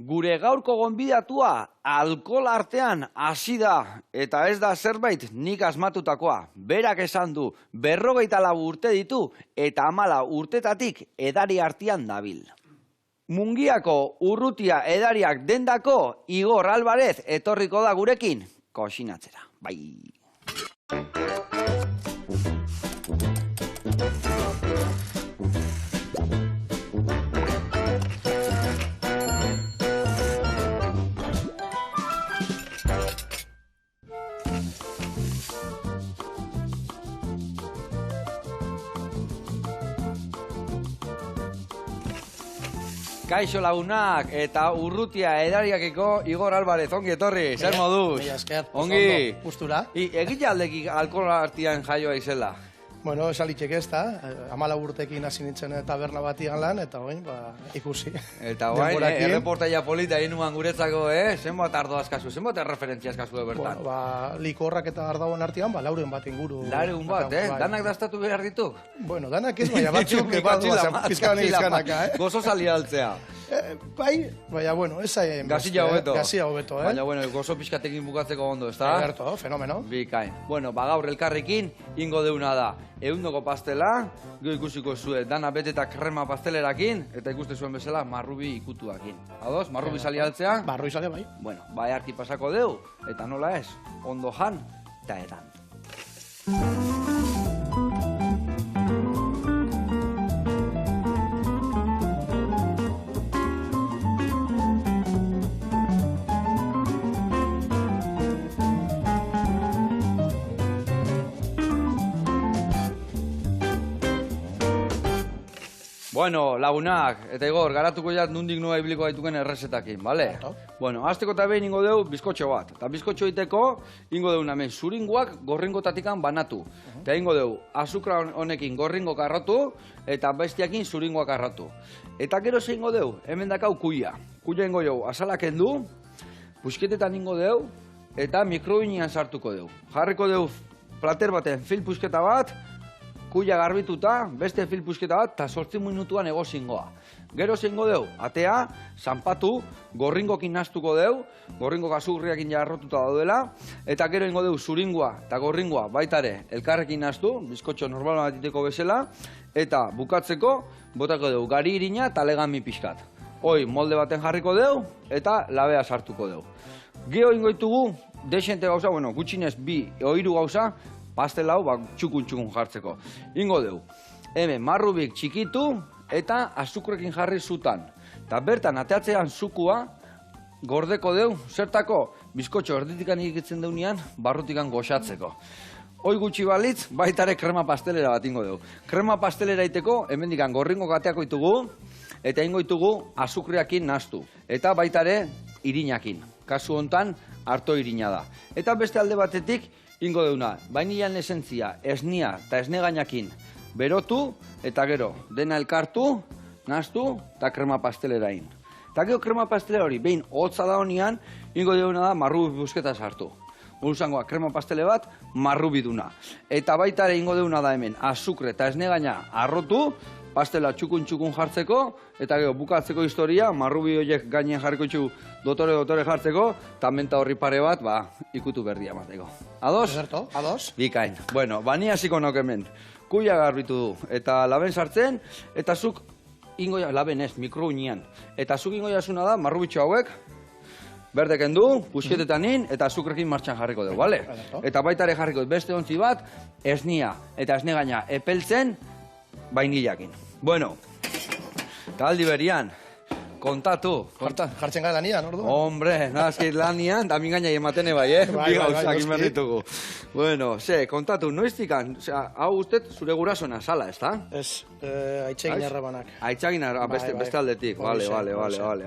Gure gaurko gonbidatua alkohol artean hasi da, eta ez da zerbait nik asmatutakoa. Berak esan du, 54 urte ditu, eta 14 urtetatik edari artean dabil. Mungiako Urrutia edariak dendako Igor Alvarez etorriko da gurekin koxinatzera. Bai! Kaixo lagunak eta Urrutia edariakeko Igor Alvarez, ongi etorri, zer moduz? Mila esker, ongi. Gustura. Egite aldeki alkohol artean jaioa izela? Bueno, esalitxek ez da, 14 urtekin hasi nintzen taberna batian lan, eta oin, ikusi. Eta oin, erreportaia polita inuan guretzako, zenbat ardo askazu, zenbat erreferentzia askazu bertan? Bueno, likorrak eta ardauen artean, lauren bat inguru. Lauren bat, danak dastatu behar dituk? Bueno, danak ez, baina batzuk, pizkaban izkanaka, Gozo sali altzea. Bai, baina, bueno, ez zain. Gazia hobeto. Gazia hobeto, Baina, bueno, gozo pizkatekin bukatzeko ondo, ez da? Egerto, fenomeno. Bikain. Bueno, gaur elkarrekin, ingo deuna da. Ehundoko pastela, gero ikusiko zuen, dana beteta krema pastelerakin, eta ikuste zuen bezala, marrubi ikutuakin. Ados, marrubi sali altzea? Marrubi sali, bai. Bueno, bai harki pasako deu, eta nola ez, ondo jan, eta edan. Bueno, lagunak, eta Igor, garatuko jat nundik noa ibiliko gaituken errezetakin, bale? Bueno, azteko eta behin ingo deu bizkotxo bat. Eta bizkotxo iteko, ingo deu namen zuringoak gorringotatikan banatu. Eta ingo deu, azukra honekin gorringo karrotu, eta bestiakin zuringoak karrotu. Eta gero ze ingo deu, hemen dakau kuia. Kuia ingo deu, azalak endu, pusketetan ingo deu, eta mikrobinean sartuko deu. Jarriko deu plater baten fil pusketa bat, kuia garbituta, beste fil pusketa bat, eta 8 minutuan egozingoa. Gero zeingo deu, atea, zanpatu, gorringokin naztuko deu, gorringok azurriakin jarrotuta daudela, eta gero ingo deu zuringoa eta gorringoa baitare elkarrekin naztu, bizkotxo normal bat iteko bezala, eta bukatzeko, botako deu gari irina eta legami pixkat. Hoi, molde baten jarriko deu, eta labea sartuko deu. Gero ingo ditugu, desente gauza, bueno, gutxinez bi, ohiru gauza, pastel hau txukun jartzeko. Ingo deu, hemen marrubik txikitu eta azukrekin jarri zutan. Eta bertan ateatzean zukua gordeko deu, zertako bizkotxo erditikan ikitzen deunean barrutikan goxatzeko. Hoi gutxi balitz, baitare krema pastelera bat ingo deu. Krema pastelera iteko, hemendikan gorringo gateako itugu, eta ingo ditugu azukreakin naztu. Eta baitare irinakin. Kasu hontan, harto irina da. Eta beste alde batetik, ingo deuna, bainilan esentzia, esnia eta esnegainakin berotu, eta gero, dena elkartu, naztu, eta krema pastelerain. Eta gero krema pastelera hori, behin hotza da honian, ingo deuna da marrubi busketa sartu. Uruzangoa, krema pastele bat, marrubi duna. Eta baitare ingo deuna da hemen, azukre eta esnegaina arrotu, pastela txukun jartzeko, eta gero bukatzeko historia, marrubi horiek gainen jarriko txu dotore jartzeko, eta menta horri pare bat, ikutu berdia mateko. Ados? Ezerto, ados. Bikain. Bueno, bani hasiko nok hemen. Kuia garbitu du, eta laben sartzen, eta zuk ingoia, laben ez, mikrounian. Eta zuk ingoiasuna da, marrubitxo hauek, berdeken du, pusketetanin, eta azukrekin martxan jarriko dugu, bale? Eta baitare jarriko beste ontzi bat, esnia eta esnegaina epeltzen, bainilakin. Bueno, eta aldi berian, kontatu. Jartzen gara lanian, ordu? Hombre, nazkit lanian, da mingaina ematene bai, bi gauzak inberditugu. Bueno, kontatu, noiztikan, hau usted zure gurasona sala, ez da? Ez, aitzegin arrabanak. Aitzegin arrabanak, beste aldetik, bale,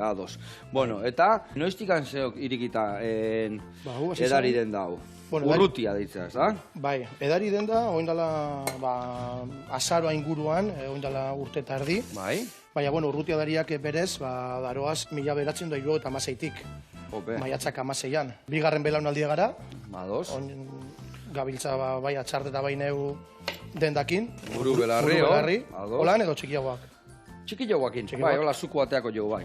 ados. Bueno, eta noiztikan zeok irikita edari den dau? Urrutia deitzea, ez da? Bai, edari den da, oindala azaroa inguruan, oindala urte eta erdi. Bai. Baina, bueno, Urrutia dariak berez, daroaz 1976-tik. Maiatzak 16an. Bigarren belaunaldia gara. Ados. Gabiltza bai atxarte eta bai neu dendakin. Buru belarri, Holan edo txikiagoak? Txikiagoakin, bai, hola zuku bateako jo, bai.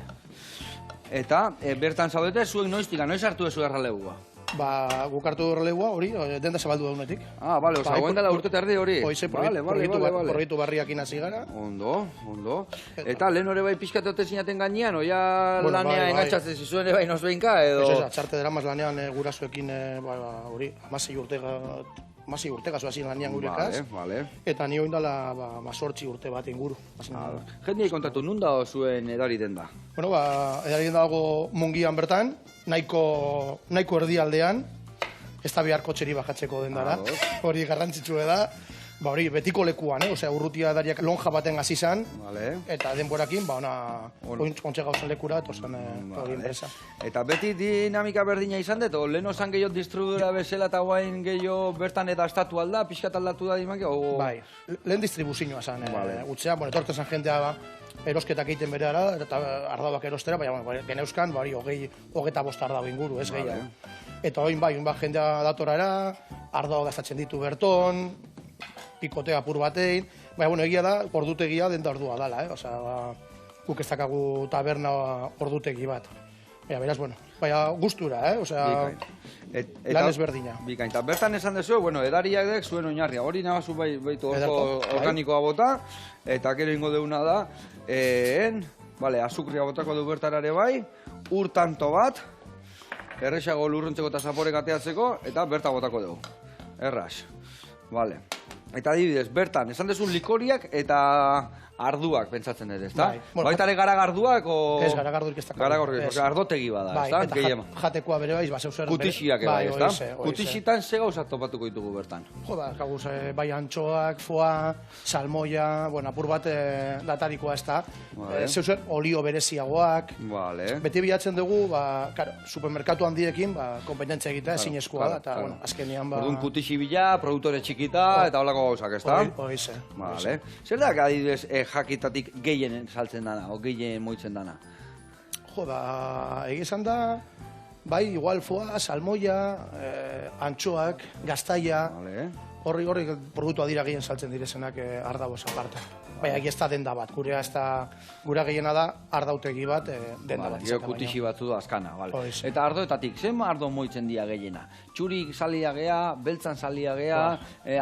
Eta bertan zaudete, zuek noiztika, noiz hartu ezu erralegua? Guk hartu errelegoa hori, denda zabaldu daunetik. Bale, oza, guen dela urte terdi hori. Hoize, proiektu barriakin hasi gara. Ondo. Eta lehen hori bai pixkatote zinaten gainean, oia lanea engatxatzen zizuen ere bai nozbeinka, edo... Txarte deramaz lanean gurasoekin, hori, 16 urte gazo hasi lanean gurekaz. Eta ni oindala 8 urte bat inguru. Jendiai kontatu, nun da zuen edari denda? Bueno, edari denda dago Mungian bertan, nahiko erdialdean, ez da behar kotxeri bajatzeko dendara, hori garrantzitsua da. Hori, betiko lekuan, osea, urrutia edariak lonja baten hasi zan, eta denborakin, ontsa gauzen lekura, eta osan hori enpresa. Eta beti dinamika berdina izan dut, lehen osan gehiago distribuidora bezala eta guain gehiago bertan eta estatu alda, pixkat aldatu da dimake? Bai, lehen distribuzioa zan, utxea, etortzen zan jendea erosketak egiten bere ara, eta ardauak erostera, baina geneuzkan, hogeita bost ardau inguru, ez gehiago. Eta oin bai, jendea datora era, ardau gastatzen ditu berton, pikotea apur batein, baina egia da, ordutegia denda ordua dala, guk ez dakagu taberna ordutegi bat. Beraz, baina gustura, lan ezberdina. Bikain, eta bertan esan dezu, edariak dek zuen oinarria, hori nabazu baitu organikoa bota, eta kero ingo deuna da, azukria botako du bertarare bai, urtanto bat, erresago lurrontzeko eta zaporek ateatzeko, eta berta botako dugu. Erraz. Eta adibidez, bertan, esan dezu likoriak eta arduak pentsatzen ere, ezta? Baita ere garagarduak o... Ez, garagardurik ez da. Garagardurik, ardotegi bada, ezta? Eta jatekoa bere bai, zeuzer... Kutixiak bai, ezta? Kutixitan ze gauzat topatuko ditugu bertan? Kaguz, bai antxoak, foa, salmoia, apur bat datarikoa ez da. Zeuzer olio bereziagoak. Beti bilatzen dugu, supermerkatu handiekin, kompetentzia egitea, ezin eskua da, eta azkenean... Orduan kutixi bila, produktore txikita, eta holako gauzak, ezta? Hoize. Zer da, adibidez, jakitatik gehien saltzen dana, o gehien moitzen dana? Egizan da, bai, igual foa, salmoia, antxoak, gaztaia, horri produktua dira gehien saltzen direzenak ardaboz aparte. Baina, ez da denda bat, gura gehiena da ardautegi bat denda bat. Gero kutixi batzu da azkana, Eta ardoetatik, zen ardo moitzen dira gehiena? Txurik salia gea, beltzan salia gea,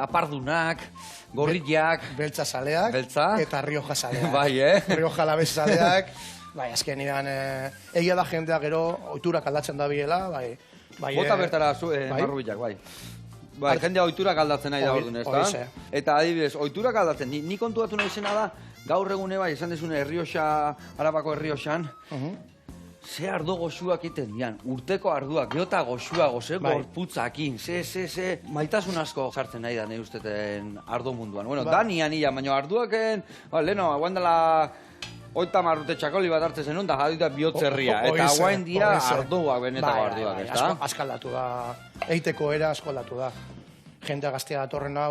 apardunak, gorriak... Beltza saleak eta Rioja saleak. Bai, Rioja labez saleak, bai, azkenean, egia da jendea gero oiturak aldatzen da biela, bai. Bota bertara marrubilak, bai. Bai, jendea oiturak aldatzen nahi da orduan, ezta? Eta adibidez, oiturak aldatzen, ni kontuatu nahi zena da, gaur egune bai, esan dezune Errioxa, Arabako Errioxan, ze ardo goxuak iten dian, urteko arduak, geota goxuago, ze gorputzakin, ze maitasun asko sartzen nahi da nahi usteten ardo munduan. Bueno, da nian ia, baina arduaken, leheno, guandala... Oita marrute txakoli bat hartzen zenun, da jadita bihotzerria. Eta guain dia arduak, benetako arduak, ez da? Askaldatu da, eiteko era askaldatu da. Jendea gaztea datorrena,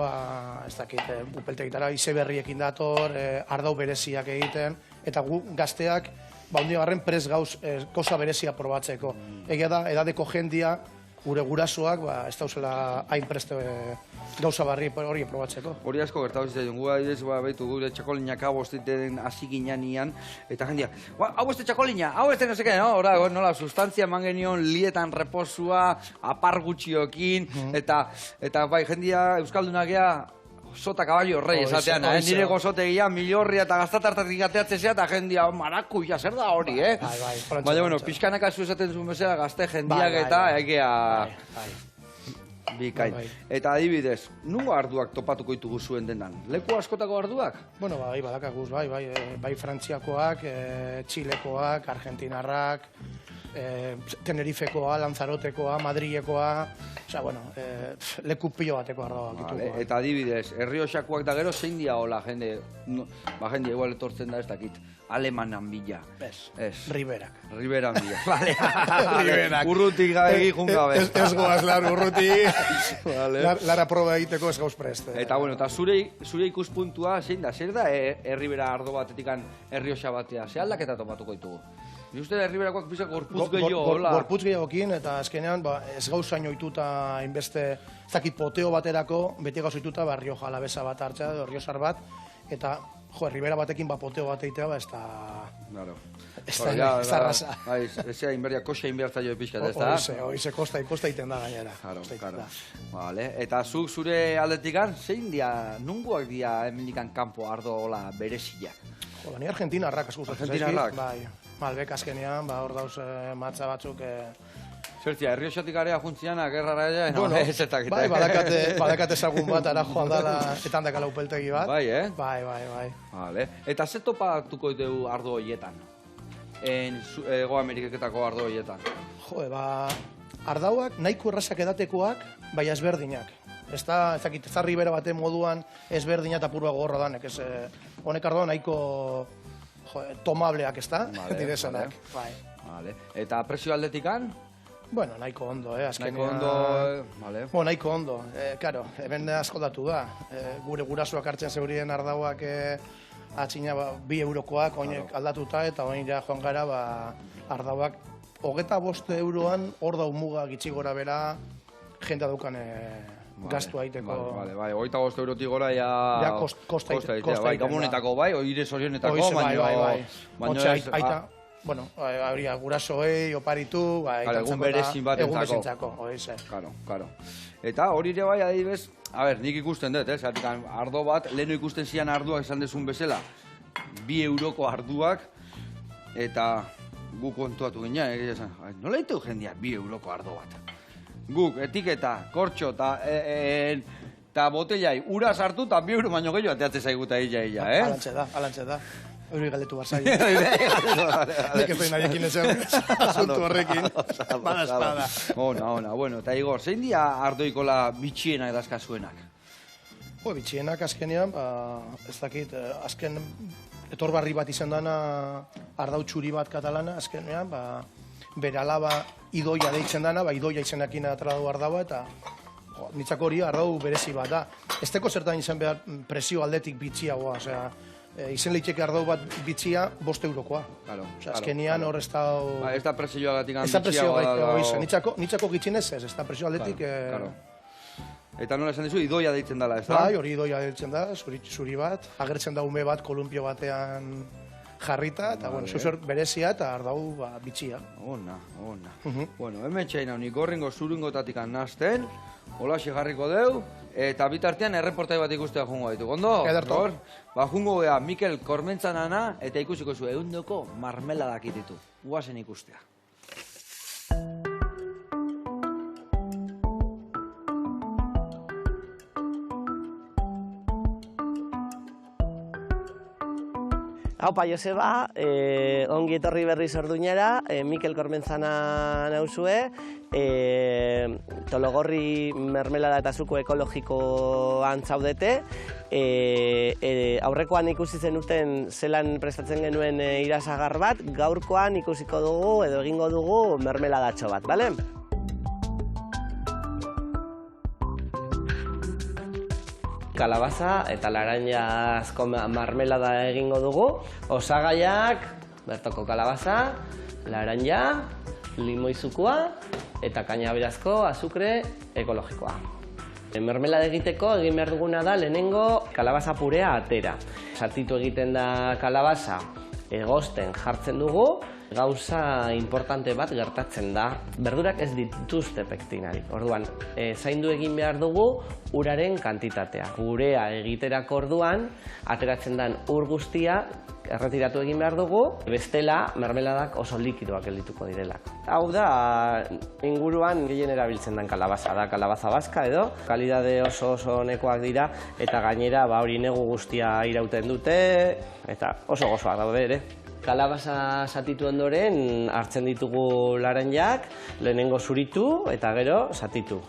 ez dakit, upeltegitara, izeberriekin dator, ardau bereziak egiten, eta gu gazteak, hondiagarren prez gauz, kosa berezia probatzeko. Egia da, edadeko jendia, gure gurasoak, ez dauzela hain preste gauza barri hori probatzeko. Hori asko gertatu zitzen, gu adibidez, behitu gure txakolinak hau ostiten hasi ginean, eta jendia, hau este txakolina, hau este no seke, nola, sustantzia eman genion, lietan reposua, apar gutxiokin, eta bai, jendia Euskaldunak gea, sota kaballo rei esatean, nire gozotegia, milorria eta gaztatartatik ateatzen zea, eta jendia, marakuia, zer da hori, Baina, bueno, pixkanak azu esaten zuen bezala, gazte jendiak eta, egea... Bikain. Eta adibidez, nungo arduak topatuko ditugu zuen dendan? Leku askotako arduak? Bueno, bai, badakaguz, bai Frantziakoak, Txilekoak, Argentinarrak, Tenerifekoa, Lanzarotekoa, Madrilekoa, osea, bueno, leku pilo bateko ardoak ditugu. Eta adibidez, Errioxakoak da gero zein dia hola, jende igual etortzen da ez dakit, Alemanan bila. Ez, Riberak. Riberan bila, bale. Riberak. Urrutik gabe gabe. Ez goaz, urrutik. Lara proba egiteko ez gauz preste. Eta, bueno, eta zure ikuspuntua zein da, zer da Erribera ardo batetikan Errioxa batea, ze aldaketa topatuko ditugu? Ni uste Erriberakoak bizak gorputz gehiago, hola? Gorputz gehiagokin, eta azkenean ez gauzain oituta inbeste, ez dakit poteo baterako, beti gauz oituta Rioja Alavesa bat hartzea, edo Riosar bat, eta jo, ribera batekin poteo bat eitea, ez da... Claro. Ez da raza. Ezea inberdia, koxa inbertza jo pixkat, ez da? Oize, kosta iten da gainera. Claro. Vale. Eta zuk zure aldetikan, zein dia, nunguak dia hemendikan kanpo ardo hola bereziak? Jo, ni Argentinarrak asko gustatzen zaizkit. Argentinarrak? Bai, Malbek azkenean, hor dauz matza batzuk... Zertzia, Errioxatik area juntziana, gerrara ere, bueno, bai, badakate ezagun bat, ara joan dala, etan dakala upeltegi bat. Bai, eh? Bai. Vale. Eta ze topatuko dugu ardo horietan? Ego Ameriketako ardo horietan? Jo, ardauak nahiko errazak edatekoak, bai ezberdinak. Ez dakit, ez ribera baten moduan ezberdina eta purua gogorra danek. Honek ardoa nahiko tomableak, ez da? Direzenak. Vale. Eta presio aldetikan? Bueno, nahiko ondo, azkenean... Nahiko ondo, vale. Nahiko ondo, karo, hemen askoldatu da. Gure gurasoak hartzen zeurien ardauak atxina 2 eurokoak, oinek aldatuta, eta oin ja joan gara ardauak 25 euroan hor dau muga gitxi gora bera jendea daukan gastu aiteko. Vale, 25 eurotik gora ja kosta aitea, bai, gamonetako bai, oire sorionetako, baina... Bueno, habría gurasoei, oparitu, egun berezin batentzako. Claro. Eta hori ere bai, adibidez, nik ikusten dut, ardo bat, leheno ikusten zian arduak esan dezun bezala, 2 euroko arduak, eta guk kontuatu ginean, nola ditu jendia 2 euroko ardo bat? Guk, etiketa, kortxo, eta botellai, ura sartu, eta 2 euro baino gehiago ateatzen zaiguta illa, Alantxe da. Hori galdetu barzai. Nik ez behin nahiekin ezen asuntu horrekin. Bada espada. Ona. Bueno, eta Igor, zein dia ardoikola bitxienak dazkazuenak? Bitxienak azkenean, ez dakit, azken etorbarri bat izan dana ardau txuri bat katalana, azkenean, bere alaba idoia deitzen dana, idoia izenakin atradu ardaua, eta nitzako hori ardau berezi bat da. Ez teko zertan izan behar presio aldetik bitxiagoa, osea, izen lehitzeke ardau bat bitxia 5 eurokoa. Azkenian hor ez da... Ez da presioagatik bitxiagoa da. Nitzako gitxinez ez da presio aldetik... Eta nola esan dizu, idoia deitzen dela, ez da? Bai, hori idoia deitzen da, zuri bat. Agertzen da ume bat kolumpio batean jarrita, eta zuzer berezia eta ardau bitxia. Ona. Bueno, hemen txain hau, nik gorringo zuringotatik nazten, hola jarriko deu, eta bitartean erreportai bat ikustea jungo ditu. Ondo? Ederto. Jungo gea Mikel Kormentzanana, eta ikusiko zu ehundoko marmeladak ititu. Guazen ikustea. Haupa, Joseba, ongi etorri berriz Orduñara, Mikel Kormentzana nauzue, Tologorri mermelada eta zuko ekologikoan zaudete, aurrekoan ikusi zenuten zelan prestatzen genuen irasagar bat, gaurkoan ikusiko dugu edo egingo dugu mermeladatxo bat, bale? Kalabaza eta laranjazko marmelada egingo dugu. Osagaiak, bertoko kalabaza, laranja, limoizukua eta kainaberazko azukre ekologikoa. Mermelada egiteko egin behar duguna da lehenengo kalabaza purea atera. Sartitu egiten da kalabaza, egosten jartzen dugu, gauza importante bat gertatzen da. Berdurak ez dituzte pektinarik. Orduan, zaindu egin behar dugu uraren kantitatea. Gurea egiterako orduan, ateratzen den ur guztia erretiratu egin behar dugu, bestela mermeladak oso likidoak geldituko direlak. Hau da, inguruan gehien erabiltzen den kalabaza da, kalabaza baska edo, kalidade oso onekoak dira, eta gainera hori negu guztia irauten dute, eta oso gozoak daude ere. Kalabaza zatitu ondoren hartzen ditugu laranjak, lehenengo zuritu eta gero zatitu.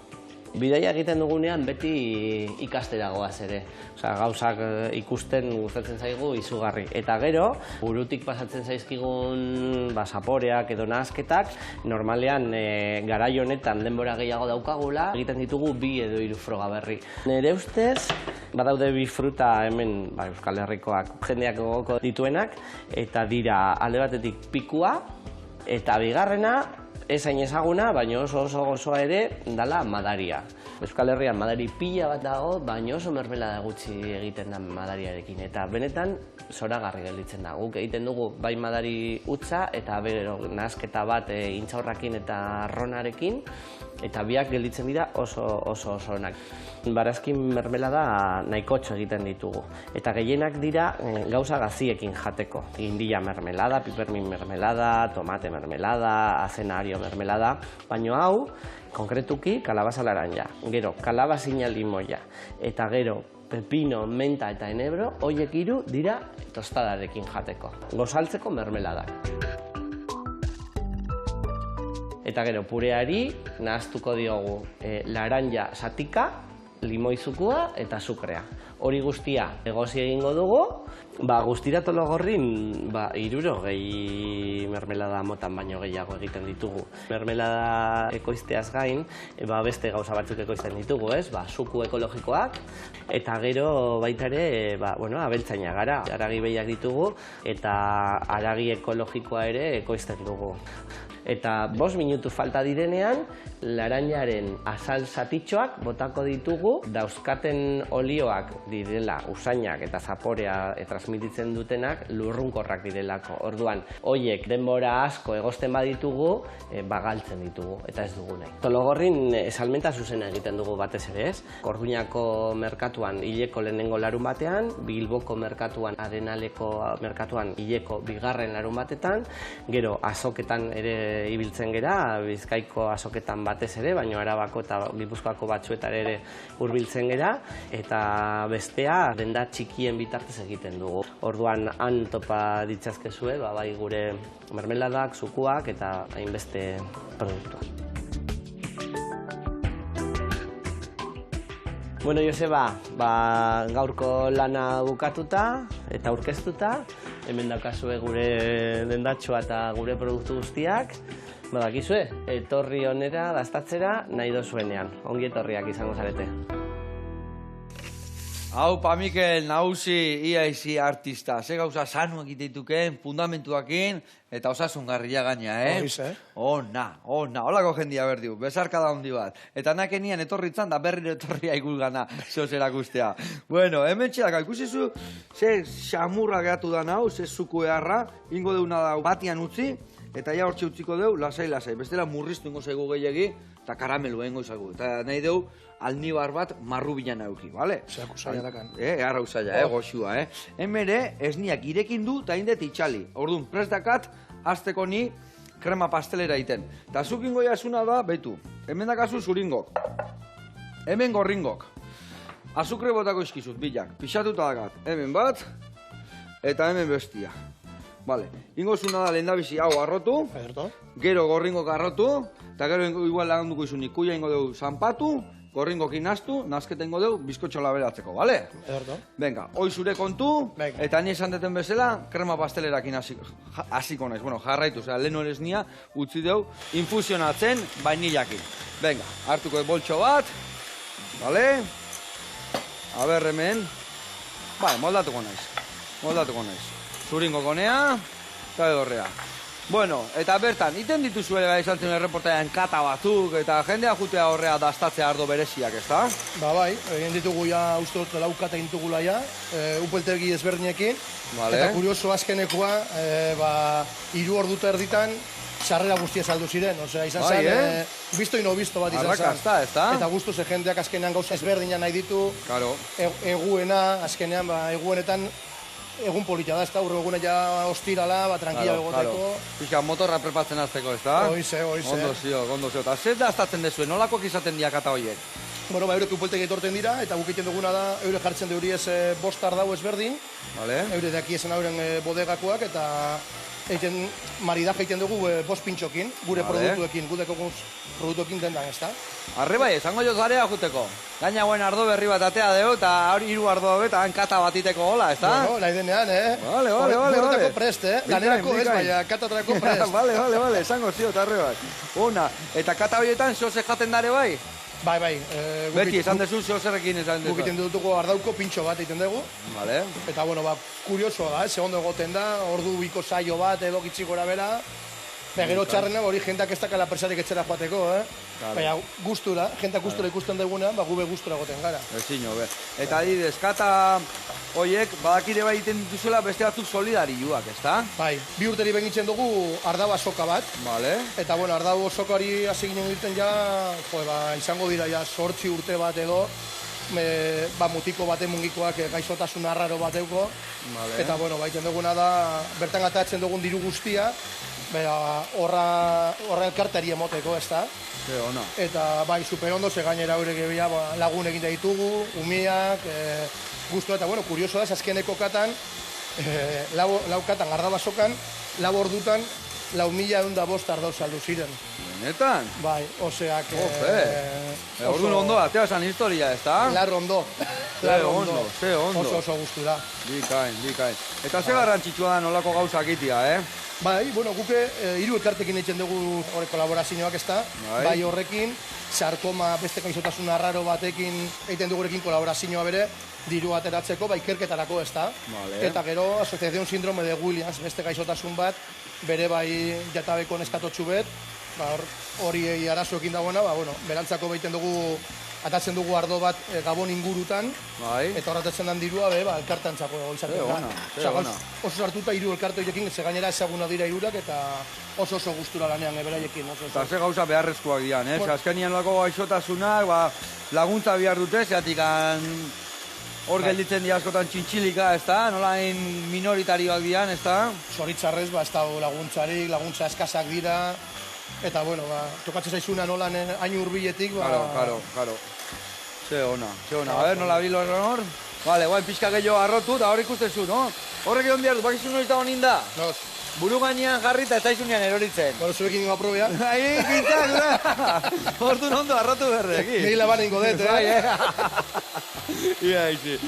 Bidaia egiten dugunean beti ikastera goaz ere. Gauzak ikusten gustatzen zaigu izugarri. Eta gero, burutik pasatzen zaizkigun zaporeak edo nahasketak, normalean garai honetan denbora gehiago daukagula, egiten ditugu 2 edo 3 froga berri. Nire ustez, badaude 2 fruta hemen Euskal Herrikoak jendeak gogoko dituenak, eta dira alde batetik pikua, eta bigarrena, ez hain ezaguna, baina oso gozoa ere, dala madaria. Euskal Herrian madari pila bat dago, baina oso mermelada gutxi egiten da madariarekin. Eta benetan zoragarri gelditzen da. Guk egiten dugu bai madari utza eta bero nahasketa bat intxaurrakin eta arronarekin, eta biak gelditzen dira oso onak. Barazkin mermelada nahikotxo egiten ditugu. Eta gehienak dira gauza gaziekin jateko. India mermelada, pipermin mermelada, tomate mermelada, azenario mermelada, baina hau, konkretuki, kalabaza laranja, gero kalabazina limoia, eta gero pepino, menta eta enebro, horiek hiru dira tostadarekin jateko. Gozaltzeko mermeladak. Eta gero pureari nahaztuko diogu laranja satika, limoizukua eta azukrea. Hori guztia egozi egingo dugu, guztira tologorrin 60 mermelada motan baino gehiago egiten ditugu. Mermelada ekoizteaz gain, beste gauza batzuk ekoizten ditugu, ez? Suku ekologikoak, eta gero baita ere, abeltzaina gara. Haragi behiak ditugu, eta haragi ekologikoa ere ekoizten dugu. Eta 5 minutu falta direnean, laranjaren azal zatitxoak botako ditugu, dauzkaten olioak direla, usainak eta zaporea transmititzen dutenak lurrunkorrak direlako. Orduan, hoiek denbora asko egosten baditugu, galtzen ditugu, eta ez dugu nahi. Tologorrin salmenta zuzena egiten dugu batez ere, ez? Korduñako merkatuan hileko lehenengo larun batean, Bilboko merkatuan, Arenaleko merkatuan hileko 2. larun batetan, gero azoketan ere ibiltzen gera, Bizkaiko azoketan batez ere, baina Arabako eta Gipuzkoako batzuetan ere hurbiltzen gera, eta bestea denda txikien bitartez egiten dugu. Orduan han topa ditzazkezue, bai gure mermeladak, zukuak eta hainbeste produktuak. Bueno, Joseba, gaurko lana bukatuta eta aurkeztuta, hemen daukazue gure dendatxoa eta gure produktu guztiak. Badakizue, etorri honera dastatzera nahi dozuenean. Ongi etorriak izango zarete. Haupa, Mikel, nahusi, iaizi artista. Ze gauza sanu egiteituken, fundamentuakin, eta osasungarria gaina, Ona, holako jendia berdiu, bezarka da hondi bat. Eta nakenian etorritzan da berriro etorria igulgana, zehoz erakustea. Bueno, hemen txedaka, ikusizu, ze xamurra gehatu da nau, ze zuku eharra, ingo deuna da batian utzi, eta ja hortxe utziko deu, lasai. Bestela murriztu ingo zaigu gehiagi, eta karamelu egingo izango. Eta nahi deu, alnibar bat marru bilan auki, bale? Zeak usaila dakan. Eharra usaila, goxua, Hemere, esniak irekin du, eta indet itxali. Orduan, prest dakat, azteko ni krema pastelera iten. Eta zukingo jasuna da, behitu, hemen dakazu zuringok, hemen gorringok, azukre botako izkizut, bilak, pixatuta dakat, hemen bat, eta hemen bestia. Vale, ingo zuna da lehendabizi hau arrotu, gero gorringok arrotu, eta gero igual lagunduko izunik, kuia ingo dugu zanpatu, gorringokin naztu, nazketa ingo dugu, bizkotxo laberatzeko, bale? Venga, hoi zure kontu, eta ni esan deten bezala, krema pastelerakin hasiko naiz. Bueno, jarraitu, lehen horrez nia, utzi dugu, infusionatzen bainilakin. Venga, hartuko boltxo bat, bale? Aber hemen, bai, moldatuko naiz. Zuringo konea, eta edorrea. Bueno, eta bertan, iten dituzuele gai saltzen erreportaian kata batzuk, eta jendea jutea horrea dastatzea ardo bereziak, ez da? Bai, egin ditugu ja, uste dut, lau kata egin dugula ja, upeltegi ezberdinekin, eta kurioso azkenekoa, 3 ordu eta erditan, sarrera guztia saldu ziren, osea, izan zen, bisto ino bisto bat izan zen. Arrakazta, ez da? Eta guztuz jendeak azkenean gauza ezberdina nahi ditu, eguena, azkenean, eguenetan, egun polita da, ez da, urre egune ja ostirala, tranquila egoteko. Pixka, motorra prepatzen azteko, ez da? Oize. Ondo zio. Eta zer daztatzen dezuen, nolakoak izaten diak eta horiek? Bueno, eurek upeltegi etorten dira, eta guk egiten duguna da, eure jartzen deuri ez 5 ardau ezberdin, eure daki esan euren bodegakoak, eta maridaje egiten dugu 5 pintxokin, gure produktuekin, gudeko produktuekin dendan, ez da? Arre bai, esango jo zarea juteko. Gaina guen ardo berri bat atea deo, eta hori 3 ardo eta hankata bat iteko gola, ez da? Bueno, nahi denean, Vale. Guretako prest, Lanerako ez, baina katatrako prest. Vale, esango zio, eta arre bat. Ona, eta kata horietan zoze jaten dare bai? Bai. Beti, esan dezu, zozerrekin esan dezu. Guk egiten dutuko ardauko pintxo bat egiten dugu. Vale. Eta, bueno, kuriosoa da, segondo egoten da, ordu biko saio bat edo gitxi gora bera. Gero txarrena hori jendak ez dakala presarik etxera joateko, Baina gustura, jendak gustura ikusten dugunean, gube gustura goten gara. Ezin hobe. Eta adibidez, kata horiek badakide bai egiten dituzuela beste batzuk solidarioak, ezta? Bai, 2 urteri bengitzen dugu ardaba soka bat. Vale. Eta bueno, ardaba sokari hasi ginen egiten ja, izango dira ja 8 urte bat edo, mutiko baten mungikoak gaixotasun arraro bat euko. Vale. Eta bueno, baiten duguna da, bertan atatzen dugun diru guztia, horra elkartari emoteko, ez da? Ona. Eta bai, super ondo, ze gainera horrek lagun egin da ditugu, umiak, guztu eta, bueno, kurioso da, azkeneko katan, lau katan, ardabasokan, 4 ordutan, 4.105 ardau saldu ziren. Benetan? Bai, oseak... Orduan ondo, atea esan historia, ez da? Lar ondo. Ze ondo. Oso guztura. Bikain. Eta ze garrantzitsua da nolako gauzak itia, Bai, bueno, guke 3 elkartekin egiten dugu kolaborazioak, ez da? Bai horrekin, sarkoma beste gaixotasun arraro batekin egiten dugurekin kolaborazioa bere, diru ateratzeko, bai ikerketarako, ez da? Eta gero, Asociación Síndrome de Williams, beste gaixotasun bat, bere bai jatabeko neskatotxu bet, hori arazoekin dagoena, berantzako baiten dugu, atatzen dugu ardo bat Gabon ingurutan, eta horretatzen den dirua, elkartantzako izaten da. Oso sartuta 3 elkarte horiekin, ze gainera ezaguna dira 3, eta oso gustura lanean beraiekin. Eta ze gauza beharrezkoak dian, azkenian lako gaixotasunak, laguntza behar dute, zeatik hor gelditzen dira askotan txintxilika, ez da? Nolain minoritarioak dian, ez da? Zoritzarrez, ez da laguntzarik, laguntza eskazak dira, eta, bueno, tokatzen zaizuna nolan hain hurbiletik, Karo. Ze ona. A ver, nola bilo hor? Vale, guain pixka gehiago arrotu, eta hor ikusten zu, no? Horrek egon behar du, bakizun noiz da honin da? Nos. Buru gainean jarri eta ez zaizunean eroritzen. Bueno, zurekin ingo aprobea. Ai, kintzak, da! Hortu nondo arrotu berrekin. Gehi laban ingo dut, Ia, izi.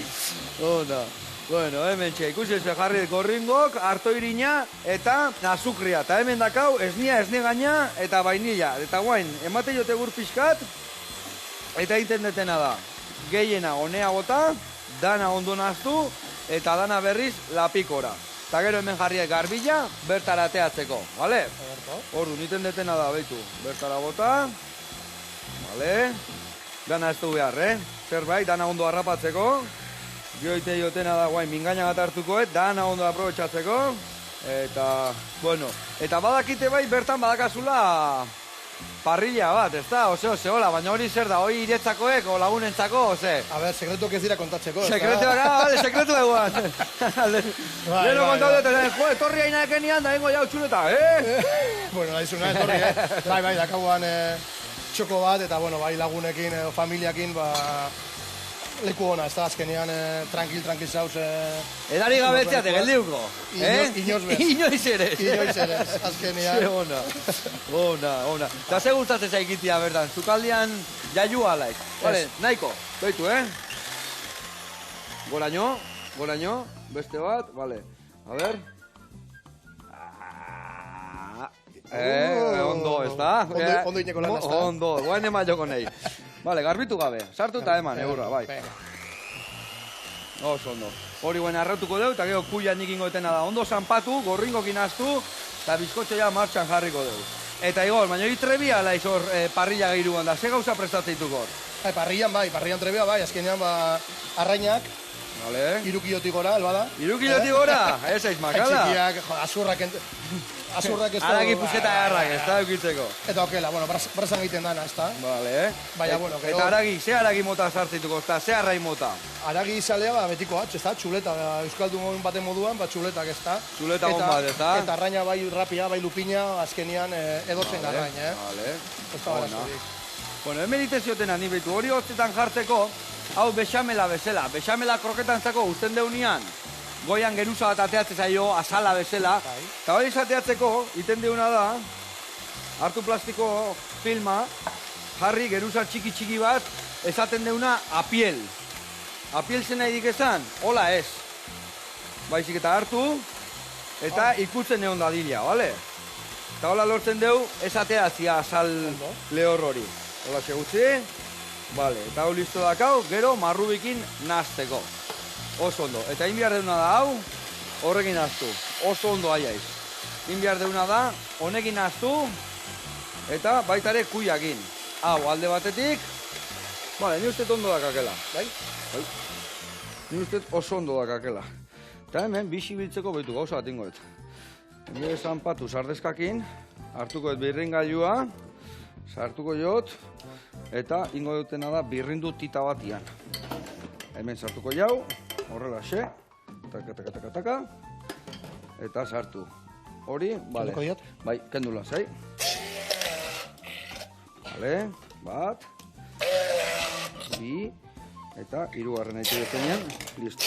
Ona. Bueno, hemen txe, ikusi ez jarri gorringok, harto irina eta azukria. Eta hemen dakau, esnia gaina eta vainilla. Eta guain, emate jote gur pixkat, eta egiten detena da. Gehiena honea bota, dana ondo naztu, eta dana berriz lapikora. Eta gero hemen jarriak garbila, bertara ateatzeko, bale? Ordu, niten detena da, behitu. Bertara bota, bale? Dana ez du behar, Zerbait, dana ondo harrapatzeko. Joite jotena da guain, mingaina bat hartuko, dana ondo aprobetxatzeko. Eta, bueno, eta badakite bai, bertan badakazula parrilla bat, ez da? Hola, baina hori zer da, hori iretzakoek, o lagunentzako, ose? A ber, sekretuak ez dira kontatzeko, ez da? Sekretu eguan. Leno kontatu dut, etorri haina ekenian, da hengo jau txuleta, Bueno, daizuna, etorri, Bai, dakaguan txoko bat, eta, bueno, bai lagunekin, familiakin, leku hona, ez da, azkenean, tranquil zauz... Edari gabetzea, te geldiuko. Inoz bez. Inoiz ere, azkenean. Ona. Eta ze gustatzen zaikitia, bertan, zukaldian jaiu alaik. Vale, nahiko, doitu, Goraino, beste bat, vale. A ver. Ondo, ez da? Ondo ineko lan, ez da? Ondo, guain ema joko nahi. Vale, garbitu gabe, sartu eta eman, eurra, bai. Oso ondo. Hori guen arrautuko deu, eta gero kuia nik ingoetena da. Ondo zanpatu, gorringokin aztu, eta bizkotxo ja martxan jarriko deu. Eta Igor, baina hori trebia laiz hor parrilla gehiruan da, ze gauza prestatzeituk hor? Parrillan trebia, azkenean arrainak, 3 kilotik gora, albada. 3 kilotik gora? Ez aiz makala. Txikiak, azurrak ez da. Aragi pusketa garrak, ez da eukitzeko. Eta okela, brazan egiten dana, ez da. Vale, Baina, bueno, gero... Eta aragi, ze aragi mota sartzituko, eta ze arrai mota? Aragi izalea, betiko ez da, txuleta, euskaldun baten moduan, txuletak, ez da. Txuleta hon bat, ez da. Eta arraina bai rapia, bai lupina, azkenian edotzen arrain, Vale. Ez da barazurik. Bueno, hemen ite zioten handi behitu, hori hotzetan jartzeko, hau bexamela bezala. Bexamela kroketantzako usten deunian, goian geruza bat ateatzen zaio, azala bezala. Eta hori izateatzeko, iten deuna da, hartu plastiko filma, jarri geruza txiki bat, esaten deuna apiel. Apiel zen nahi dikezan, hola ez. Baizik eta hartu, eta ikutzen egon dadila, bale? Eta hola lortzen deu, esateazia azal lehor hori. Hola segutzi, bale, eta hau listo dakau, gero marrubikin nazteko. Oso ondo, eta egin behar deuna da hau, horrekin naztu. Oso ondo aiaiz. inbiar deuna da, honekin naztu, eta baita ere kuiakin. Hau, alde batetik, bale, ni uste ondo dakakela. Bai? Bai. Ni uste oso ondo dakakela. Eta hemen, bixi biltzeko behitu gauza bat ingoet. Nire zanpatu sardezkakin, hartuko birringailua, sartuko jot, eta ingo dutena da birrindu tita batian. Hemen sartuko jau, horrela xe, taka, eta sartu. Hori, bale. Kenduko diot? Bai, kendu lasai. Bale, bat, bi, eta hirugarren aitu detenean, listo.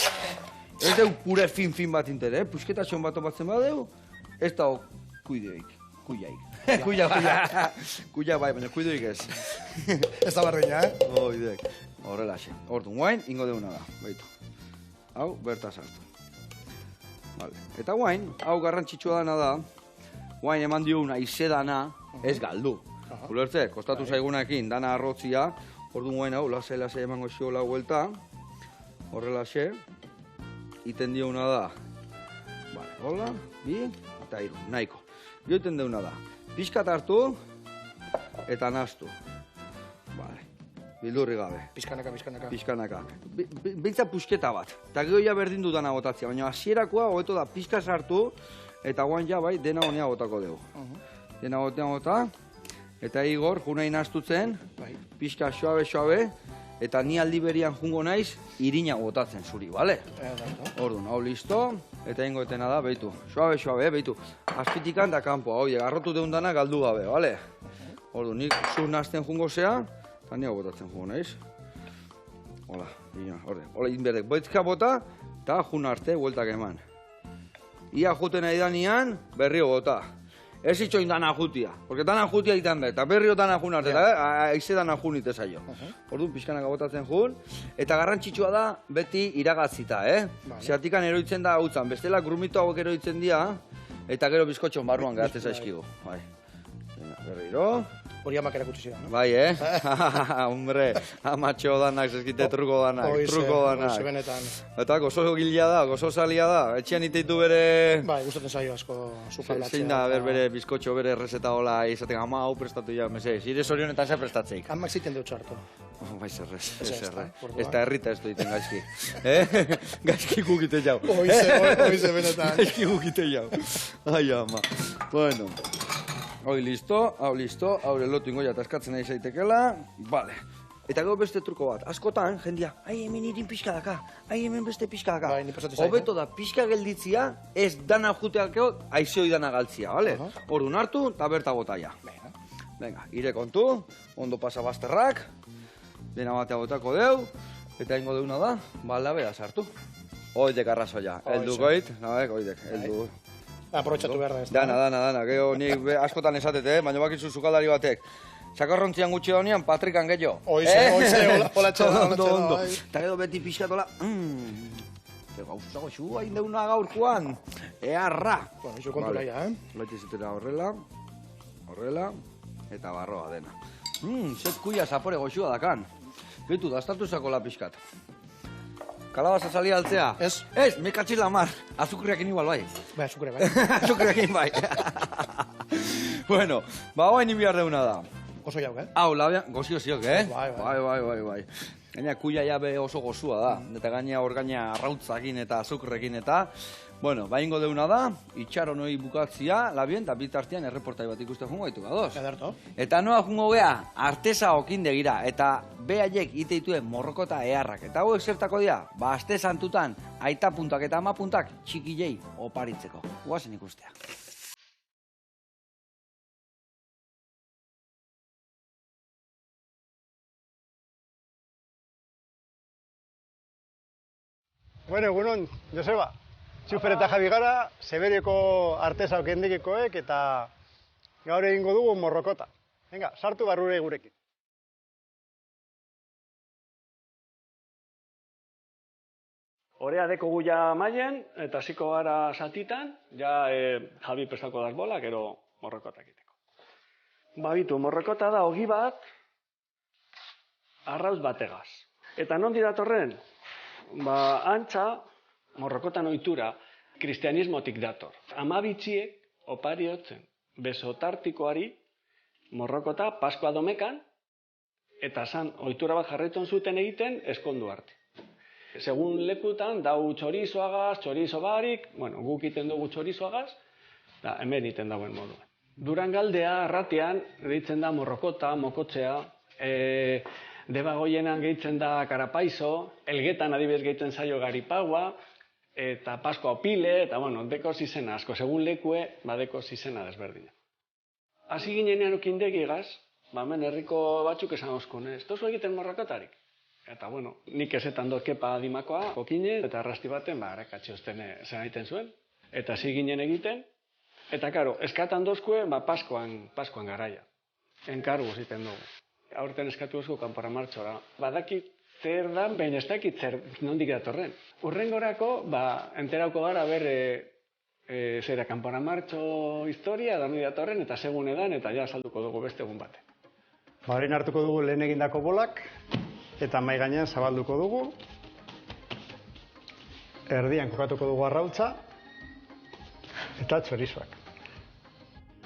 Ez deu pure fin bat intere, pusketatxon bat batzen badeu, ez da kuideik. Kuia bai, baina kuidoik ez. Ez da berdina, Oidek, horrela xe. Orduan, guain, ingo deuna da, baitu. Hau, berta sartu. Vale. Eta guain, hau garrantzitsua dana da, guain eman dioguna izedana, ez galdu. Ulertze, kostatu zaigunakin, dana arrotzia, orduan guain hau, lasai emango xiola huelta, horrela xe, iten dioguna da, vale, hola, bi, eta hiru, nahiko. Joiten deuna da, pixkat hartu eta naztu. Vale, bildurri gabe. Pixkanaka. Biltza pusketa bat. Eta gero ja berdin dudana botatzea, baina hasierakoa hobeto da pixka sartu eta guan ja bai dena honea botako dugu. Dena bota, eta Igor junai naztutzen, pixka xoabe, eta ni aldi berian jungo naiz irina botatzen zuri, bale? Orduan, hau listo, eta ingoetena da, behitu, xoabe, behitu. Azpitikan da kanpoa, hoi, garrotu deundana galdu gabe, bale? Orduan, nik zur nazten jungo zea, eta ni hau botatzen jungo naiz. Hola, irina, hola, inberdek, boitzka bota, eta jun arte, bueltak eman. Ia juten nahi danian, berrio bota. Ez itxoin dana jutia, porque dana jutia egiten da, eta berrio dana jun arte, aize dana jun itezaio. Orduan, pixkanak botatzen jun, eta garrantzitsua da beti iragatzita, Zeratikan eroitzen da hau zan, bestela grumito hauek eroitzen dira, eta gero bizkotxon barruan geratzen zaizkigu. Bai, berriro. Hori amak erakutsi zidan, no? Bai, Hombre, amatxo danak, zeskite truko danak. Oize benetan. Eta gozo gila da, gozo salia da. Etxean iteitu bere... Bai, gustatzen zaio asko sukaldatzea. Zein da, bere bizkotxo, bere errezeta hola, izaten ama hau prestatu ja, mesez. Ire zorionetan ze prestatzeik. Amak ziten dut txarto. Bai, zerrez. Ez da herrita ez duiten gaizki. Gaizki gukite jau. Oize benetan. Gaizki gukite jau. Ai, ama. Bueno. Hau listo, hau lotu ingoia askatzen nahi zaitekela, bale. Eta gero beste truko bat, askotan, jendia, ai hemen irin pixka daka, ai hemen beste pixka daka. Bai, ni pasatu zait. Hobeto da pixka gelditzia, ez dana juteakeo, aizoi dana galtzia, bale? Orduan hartu, eta berta botaia. Venga, ire kontu, ondo pasa bazterrak, dena batea botako deu, eta ingo deuna da, balda bera sartu. Oidek arrazoia, heldukoit, oidek, heldu. Aprobetxatu behar da ez. Dana, geho nik askotan esatete, baina bakizu sukaldari batek. Sakarrontzian gutxi daunean, Patrikan gehiago. Oize, hola txena. Ondo. Eta gero beti pixkatola, gauzago xu hain deuna gaurkoan, earra. Bueno, iso kontu laia, Laitizitera horrela, eta barroa dena. Zet kuia zapore goxua dakan. Betu, dastatu zako la pixkat. Kalabaza salia altzea? Ez. Ez, me katxil la mar. Azukriakin igual bai. Bai, azukre bai. Azukriakin bai. Bueno, ba hain inbiar deuna da. Gozo jau, Hau, labian, gozio ziok, Bai. Gaina kuia jabe oso gozua da. Eta gaina hor gaina arrautzakin eta azukrekin eta... Bueno, ba ingo deuna da, itxaron hori bukatzia, labien, eta bitartian erreportai bat ikuste jungo gaitu gadoz. Ederto. Eta noa jungo gea, artesa okindegira, eta behaiek iteituen morrokota eharrak. Eta hauek zertako dira, ba aste santutan, aita puntak eta ama puntak txikilei oparitzeko. Guazen ikustea. Bueno, egunon, Joseba. Txufer eta Javi gara, Sebereko artesa okendikekoek eta gaur egingo dugu morrokota. Venga, sartu barrure gurekin. Orea dekogu ja maien, eta hasiko gara satitan, ja Javi prestako das bolak, ero morrokota egiteko. Babitu, morrokota da ogi bat, arrauz bategaz. Eta nondi datorren? Ba, antza, morrokotan ohitura, kristianismotik dator. Ama bitxiek opariotzen, besotartikoari, morrokota, Paskua domekan, eta zan, ohitura bat jarraitzen zuten egiten, eskondu arte. Segun lekutan, dau txorizoagaz, txorizo barik, bueno, guk iten dugu txorizoagaz, da, hemen iten dauen moduen. Durangaldea, arratian, deitzen da morrokota, mokotzea, Debagoienan gehitzen da karapaizo, Elgetan adibidez gehitzen zaio garipagua, eta Paskua opile, eta bueno, dekoz izena asko, segun lekue, badekoz izena desberdina. Hasi ginenean okindegigaz, hemen herriko batzuk esan oskune, ez tozu egiten morrokotarik? Eta bueno, nik ezetan dut kepa adimakoa, okine, eta arrasti baten, harakatxe osten zen egiten zuen, eta hasi ginen egiten, eta karo, eskatan dozkue, Paskoan garaia. Enkargu ziten dugu. Aurten eskatu duzku kanpora martxora. Badakit zer dan, baina ez dakit zer nondik datorren. Urrengorako, enterauko gara zera kanpora martxo historia, da nondik datorren, eta segun edan, eta ja salduko dugu beste egun bate. Orain hartuko dugu lehen egindako bolak, eta mahai gainean zabalduko dugu. Erdian kokatuko dugu arrautza, eta txorizoak.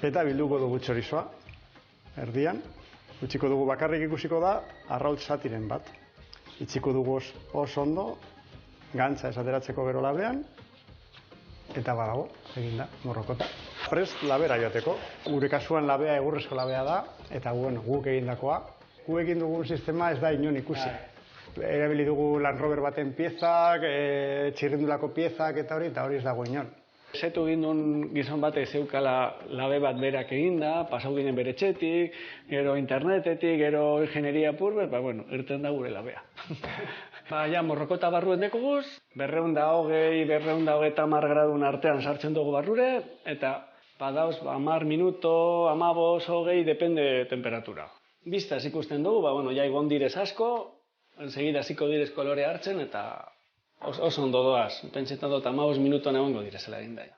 Eta bilduko dugu txorizoa, erdian. Utziko dugu bakarrik ikusiko da, arrautz zatiren bat. Itziko dugu oso ondo, gantza esateratzeko gero labean, eta badago, eginda, morrokota. Prest labera joateko. Gure kasuan labea egurrezko labea da, eta guk egindakoa. Gu egin dugun sistema ez da inon ikusi. Erabili dugu Land Rover baten piezak, txirrindulako piezak eta hori ez dago inon. Zetu gindun gizon batek zeukala labe bat berak eginda, pasau ginen bere etxetik, gero internetetik, gero ingenieria purbet, irten da gure labea. Morrokota barruen dekoguz, 220, 230 gradun artean sartzen dugu barrure, eta badauz 10 minuto, 15, 20, depende temperatura. Biztaz ikusten dugu, ja igon direz asko, ensegida hasiko direz kolore hartzen, eta oso ondo doaz, pentsetan dut 15 minutuan egongo direzela egin daia.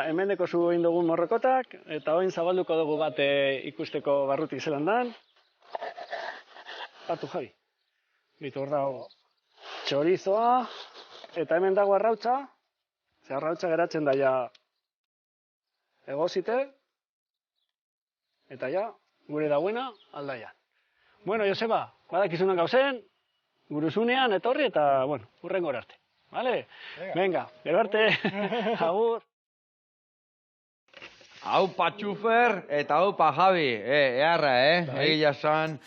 Hemen deko zu egin dugun morrokotak, eta oin zabalduko dugu bat ikusteko barrutik zelan dan. Batu, Javi. Bitu hor dago txorizoa, eta hemen dago arrautza, ze arrautza geratzen daia egozite, eta gure dagoena aldaian. Joseba, badakizunan gauzen, guruzunean etorri eta, hurrengo arte. Vale? Venga, gero arte. Agur. Aupa txufer eta aupa Javi, eharra, egia san,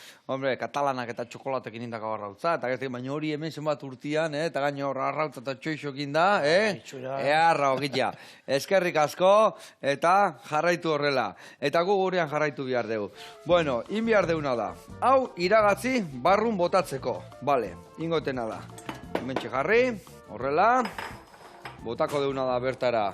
katalanak eta txokolatekin indako arrautza, eta gertek baina hori hemen zenbat urtian, eta gaino arrautza eta txoixokin da, eharra hogitia. Eskerrik asko, eta jarraitu horrela, eta gu gurean jarraitu behar dugu. Bueno, in behar deuna da, hau iragatzi barrun botatzeko, bale, ingotena da. Hemen jarri, horrela, botako deuna da bertara,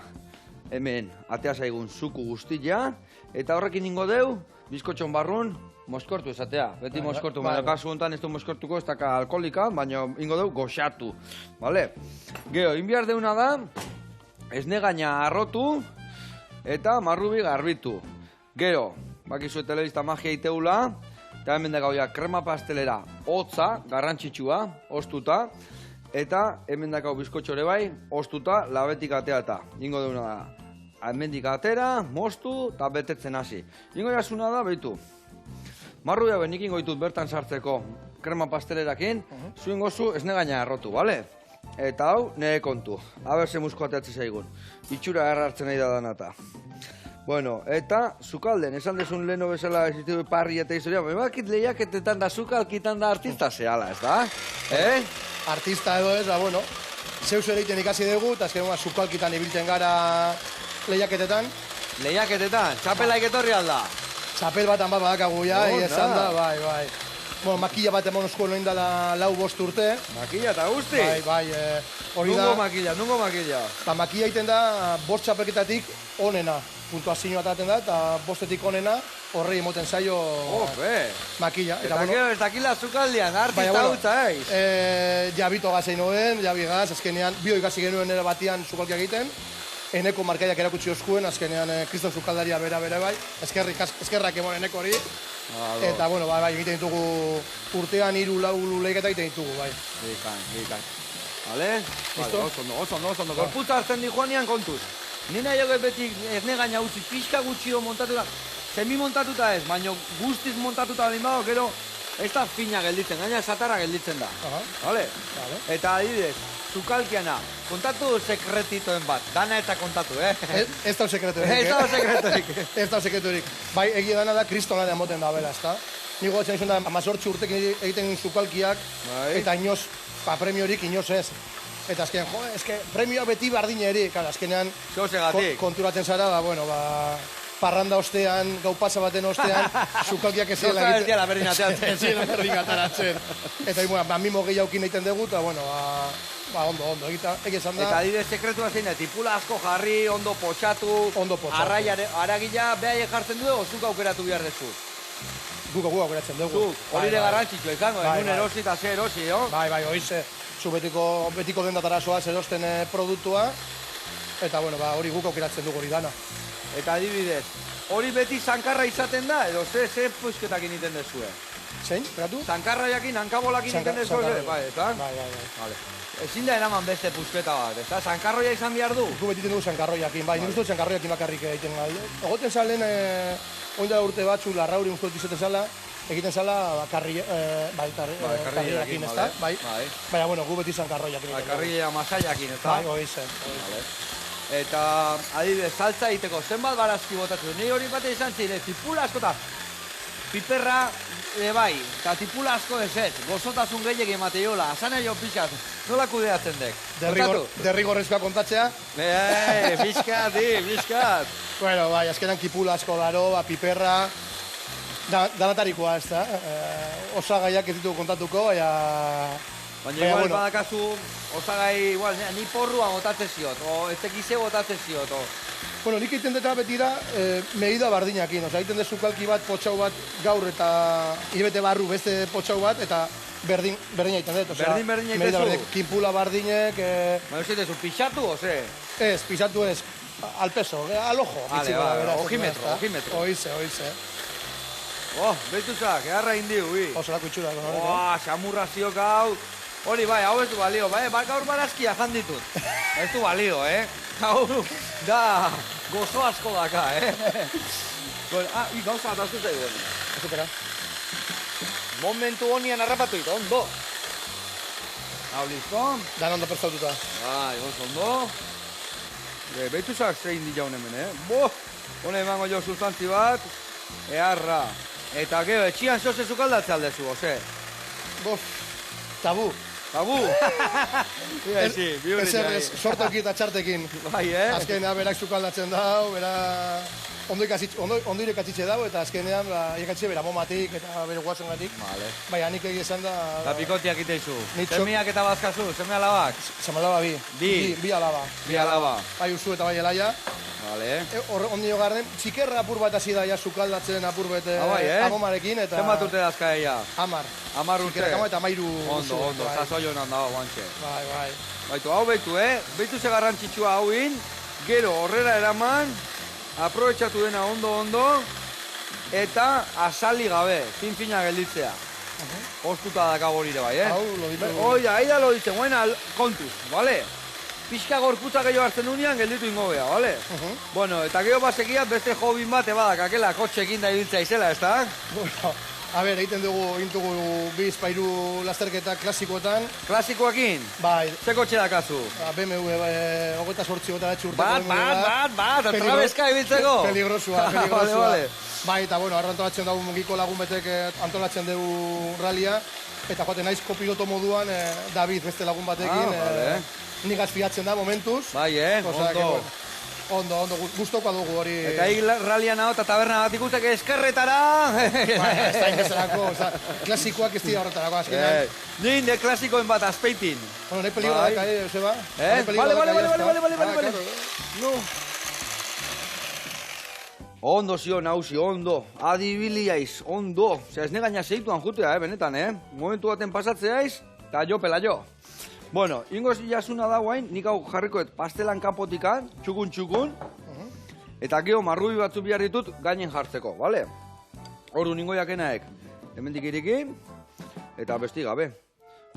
hemen atea zaigun zuku guztia, eta horrekin ingo deu, bizkotxon barrun, moskortu esatea. Beti moskortu, baina kasu honetan ez du moskortuko, ez daka alkoholika, baina ingo deu goxatu. Bale? Gero, inbiar deuna da, esne gaina arrotu, eta marrubi garbitu. Gero, bakizue telebista magia iteula, eta hemen dakau krema pastelera hotza, garrantzitsua, ostuta, eta hemen dakau bizkotxore bai, ostuta, labetik ateata. Ingo deuna da, hemendik atera, mostu, eta betetzen hasi. Ingo jasuna da, behitu. Marrubia benik ingo ditut bertan sartzeko krema pastelerakin, zuen gozu esne gaina arrotu, bale? Eta hau, nire kontu. Haber ze musko ateatzi zaigun. Itxura errartzen nahi da danata. Bueno, eta zukalden, esan dezun leheno bezala existitu parri eta historia, bakit lehiaketetan da zukalkitan da artista zehala, ez da? Artista edo ez, zeu egiten ikasi dugu, eta azken zukalkitan ibiltzen gara lehiaketetan. Lehiaketetan? Txapelaik etorri alda? Txapel batan bat badakagu esan da, bai. Makilla bat emon osko noin dala 4-5 urte. Makilla eta guzti? Bai, hori da. Nungo makilla? Makilla egiten da 5 txapelketatik onena. Puntuazioa ataten da, eta 5etik onena horrei emoten zaio makilla. Eta gero ez dakila zukaldian, artista hutza eiz? Jabito gazein noen, jabi gaz, azkenean, bio ikasi genuen ere batian zukalkia egiten. Eneko markaiak erakutsi oskuen, azkenean Kriston zukaldaria bera bai. Eskerrak emon eneko hori. Eta, bai, egiten ditugu urtean 3-4 lehiaketa egiten ditugu, bai. Gikan. Vale? Listo? Oso ondo. Gorputza hartzen di joanean kontuz. Ni nahi joget beti ez negaina utzi, pixka gutxio montatuta, semi-montatuta ez, baina guztiz montatuta baldin badago, gero ez da fina gelditzen, gaina satarra gelditzen da. Aha. Vale? Vale. Eta adibidez, sukalkiana, kontatu sekretitoen bat, dana eta kontatu, Ez da sekreturik, Ez da sekretorik. Ez da sekreturik. Bai, egia dana da kristolan emoten da bela, ezta? Ni gogoratzen izan da, 18 urtekin egiten sukalkiak, Bai. eta inoz, premiorik inoz ez. Eta azkenean, jo, eske premioa beti bardineri, claro, azkenean Zozegatik. konturatzen zara, parranda ostean, gau pasa baten ostean, sukalkiak ez Gauza ez diala berdin ateratzen. Ez diala berdin ateratzen. Eta, mimo gehiagokin egiten dugu, eta, ondo, egizan Eta da. adibidez sekretua zein da, tipula asko jarri, ondo potxatu, Ondo potxatu. aragila behaiek jartzen du, zuk aukeratu behar dezu. Guk aukeratzen dugu. Zuk, hori de garrantzitsua izango, Bai, egun bai. erosi eta ze erosi, jo? Bai, oize, zu betiko dendatara zoaz erosten produktua, eta, hori guk aukeratzen dugu hori dana. Eta adibidez, hori beti zankarra izaten da, edo ze puizketak egiten dezue? Zein, gratu? Zankarra jakin, hankabolakin egiten dezue, bai, eta? Bai. Vale. Ezin da eraman beste puizketa bat, ezta? Zankarroia izan behar du? Gu beti dugu zankarroiakin, bai, nik uste dut zankarroiakin bakarrik egiten galde. Egoten zalen, oindela urte batzu, larrauri uste dut izaten zala, egiten zala karrierakin, ezta? Bai. Baina, gu beti zankarroiakin. Karrilla masaiakin, ezta? Bai, oize. Eta, adibidez, saltza egiteko, zenbat barazki botatzen? Ni hori bate izan zire, tipula asko eta piperra, bai, eta tipula asko ez ez, gozotasun gehiagin emate jola, asana jo pixat, nola kudeatzen dek? Derrigorrezkoa kontatzea. Pixkat. Bueno, bai, azkenan kipula asko daro, piperra, danatarikoa, ez da? Osagaiak ez ditugu kontatuko, Baina igual badakazu, osagai, igual, ni porrua botatzen ziot, o ez tekize botatzen ziot, o... Bueno, nik egiten dut beti da, medida bardinakin, egiten dut sukalki bat, potxau bat gaur eta hilabete barru beste potxau bat, eta berdina egiten dut. Berdin egiten zu? Kinpula bardinek... Baina ez dut, pixatu, oze? Ez, pixatu ez, al peso, al ojo. Ojimetro. Oize. Behituzak, eharra indiu, bi. Osorako itxura. Xamurra ziok hau. Hori, bai, hau ez du balio, bai, gaur barazkia janditut. Ez du balio, Gaur, da, gozo asko daka, Gauza bat aztu zaidu. Azukera. Momentu honian harrapatu ito, ondo. Hau, listo? Dan ondo prestatuta. Bai, ondo. Behituzak zein di jaun hemen, Hone emango jo sustantzi bat, eharra. Eta gero, etxian zoze zukaldatze aldezu, oze? Tabu. Tabu! Ez, sortoki eta txartekin. Bai, Azkenean berak zukaldatzen dau, ondo irekatzitze dau, eta azkenean irekatzitze bera momatik eta bere guazengatik. Vale. Baina nik egizan da... Eta pikotiak iteizu. Nitxo- Semiak eta bazkazu, seme alabak. Seme alaba bi. Bi alaba. Bi alaba. Bai usu eta bai elaia. Vale. Ondio garden, txikerra apur bat hasi da ja sukaldatzen apur bete agomarekin eta... Zenbat urte dazka eia? 10. 10 urte. Txikerra eta 13 Ondo, sasoi honan dago guantxe. Bai. Baitu, hau behitu, Behitu ze garrantzitsua hauin, gero horrela eraman, aprobetxatu dena ondo, eta asali gabe, fin-fina gelditzea. Ostuta dakago hori ere bai, Hau, lo ditu. Oida, aida lo ditzen, buena kontuz, bale? Pixka gorputza gehiago hartzen unian, gelditu ingo beha, bale? Bueno, eta geho basekiat beste jobin bate badak, akela kotxekin da ibiltzea izela, ez da? Bueno, a ber, egiten dugu bi izpairu lasterketa klasikoetan. Klasikoakin? Bai. Ze kotxe dakazu? BMW, 28 eta urteko. Bat, trabeska ibiltzeko? Peligrosua. Vale. Bai, eta bueno, arra antolatzen dugu mugiko lagun betek antolatzen dugu ralia, eta joaten naiz kopiloto moduan David beste lagun batekin. Vale. Nik azpiatzen da momentuz. Bai, ondo. Ondo, gustokoa dugu hori. Eta ralian hau eta taberna bat ikustek eskerretara. Ez da inbezerako, klasikoak ez dira horretarako azkenean. Nire klasikoen bat azpeitin. Bueno, nahi peligro daka, Joseba? Vale. No. Ondo zio, nauzi, ondo. Adibiliaiz, ondo. Ez negaina zeituan jutea, benetan, Momentu baten pasatzeaiz, eta jo pela jo. Bueno, ingoz jasuna da guain, nik hau jarrikoet pastelan kapotikan, txukun, eta geho marrubi batzu behar ditut gainen jartzeko, bale? Horu ningo jakenaek, hemendik iriki, eta besti gabe.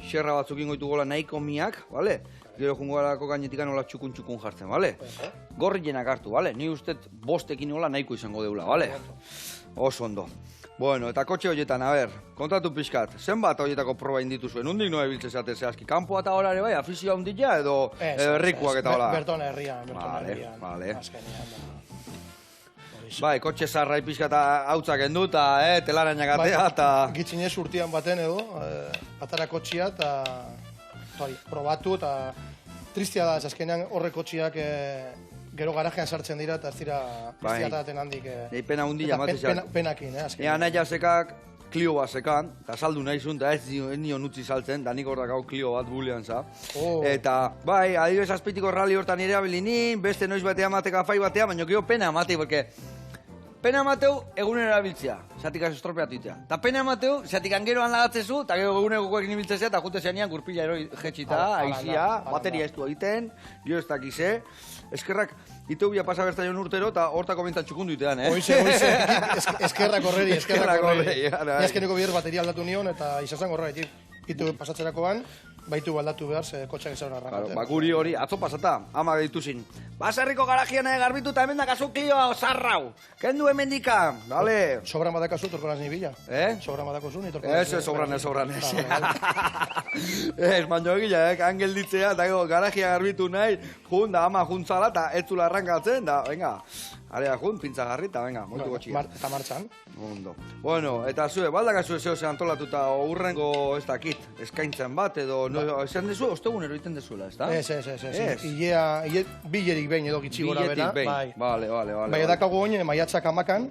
xerra batzuk ingo ditugola nahiko miak, bale? Gero jungo garako gainetikan nola txukun jartzen, bale? Gorrienak hartu, bale? Ni ustez bostekin nola nahiko izango deula, bale? Oso ondo. Bueno, eta kotxe horietan, a ber, kontatu pixkat, zenbat horietako proba indituzuen, nondik noa ebiltze zate zehazki, kanpoa eta horare bai, afizioa ondila edo herrikuak eta hola? Bertona herrian, Vale. Azkenean, Bai, kotxe zarrai pixkat hautzak endu eta telarainak atea eta... Gitzinez urtean baten edo, atara kotxia eta probatu eta tristia da, azkenean horre kotxiak gero garajean sartzen dira eta ez dira tristiataten handik. Nei pena hundila matizak. Penakin, azkenean. Ea nahi jasekak Clio bat sekan, eta saldu nahi zuen, eta ez nion utzi saltzen, da nik horrak hau Clio bat bulean za. Eta, bai, adibes azpeitiko rally hortan nire abilinin, beste noiz batea mateka fai batea, baina gero pena amate, porque pena amateu egunen erabiltzea, zatik az estropeatu itea. Ta pena amateu, zatik angeroan lagatzezu, eta gero egunekoak nibiltzezea, eta jute zeanean gurpila eroi jetxita, aizia, bateria ez du egiten, gero ez dakize. Eskerrak, iteubia pasa bertaion urtero, eta hortako bentzat txukundu itean, Oize, eskerrak horreri, eskerrak horreri. Azkeneko bider bateria aldatu nion, eta izazan horretik. Itu pasatzerakoan, baitu baldatu behar, ze kotxak ezagun arrankatzen. Guri hori, atzo pasata, ama dituzin. Baserriko garajian garbitu eta hemen dakazu Clio zarrau. Kendu hemen dika, dale. Sobran badakazu, torko naz nibila. Sobran badakozu, ni torko naz nibila. Sobran ez. Ez, baino egila, angel ditzea, eta garajia garbitu nahi, jun da ama juntzala, eta ez zula arrankatzen, da, venga. Area jun, pintza garri, eta venga, moitu gotxia. Eta martxan. Ondo. Bueno, eta zue, baldakazu ezeo ze antolatuta urrengo ez dakit, eskaintzen bat, edo, esan dezu, ostegunero iten dezuela, ez da? Ez. Ilea, bilerik behin edo gitxi gora bera. Biletik behin, bale. Bai, edakagu oin, maiatzak amakan,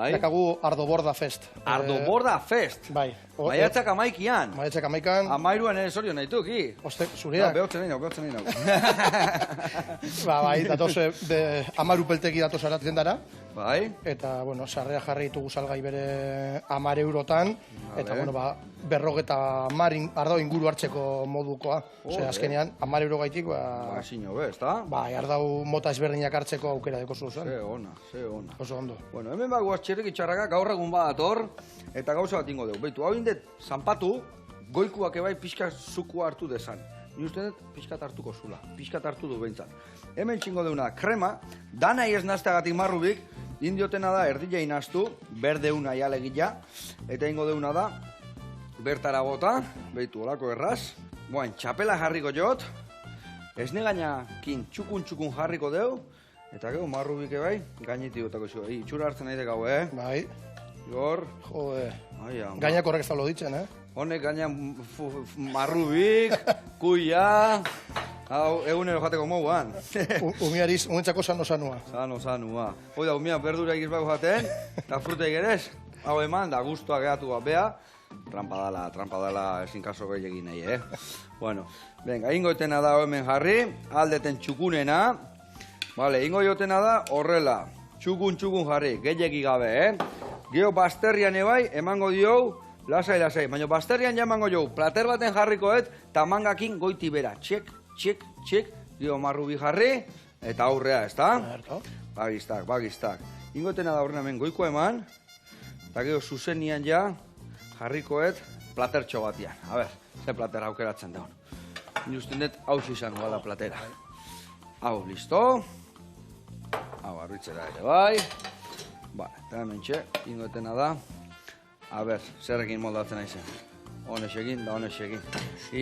edakagu Ardoborda Fest. Ardoborda Fest? Bai. Maiatzak amaikian? Maiatzak amaikan. Amairuan ere zorio nahi tuki? Zureak? Behotzen nahi nau. Bai, datoz, amaru pelteki datoz aratzen dara. Bai. Eta, bueno, sarrea jarri ditugu salgai bere 10 eurotan. Eta, bueno, berrogeta ardau inguru hartzeko modukoa. Osea, azkenean, 10 euro gaitik, Sino be, ez da? Bai, ardau mota ezberdinak hartzeko aukera deko zuen. Ze ona. Oso ondo. Bueno, hemen bagoaz txerrik itxarraka, gaur egun bat ator, eta gauza bat ingo dugu. Beitu, hau indet, zanpatu, goikuak ebai pixka zuku hartu dezan. Ni uste dut, pixkat hartuko zula. Pixkat hartu du behintzat. Hemen txingo deuna krema, danai ez nazteagatik marrubik, indiotena da erdila inaztu, berdeuna jalegila, eta ingo deuna da, bertara bota, beitu, olako erraz, txapela jarriko jot, esne gainakin txukun jarriko deu, eta gero marrubik ebai, gainiti gotako zu. Itxura hartzen nahi dekau, Bai. Gor. Jode. Gainak horrek ez da lo ditzen, Honek gaina marrubik, kuia, hau egunero jateko moguan. Umiariz, umentzako sano-sanua. Sano-sanua. Hoi da, umia berdura egizbako jaten, eta fruteik ere, hau eman, da guztua gehatu bat bea, trampa dala ezin kaso gehiagin nahi, Bueno, venga, ingo etena da hemen jarri, aldeten txukunena, vale, ingo jotena da horrela, txukun jarri, gehiagi gabe, Geo basterrian ebai, emango diou, lasai, baina basterrian jamango jou, plater baten jarrikoet, eta mangakin goiti bera, txek, gio marrubi jarri, eta aurrea, ez da? Bagistak. Ingotena da horren hemen goiko eman, eta gero zuzenian ja, jarrikoet, platertxo batian. A ber, ze plater aukeratzen daun. Ni usten dut, hau izan da platera. Hau, listo. Hau, arbitzera ere, bai. Eta hemen txe, ingotena da. A ber, zerrekin moldatzen aizen. Hones egin, da hones egin.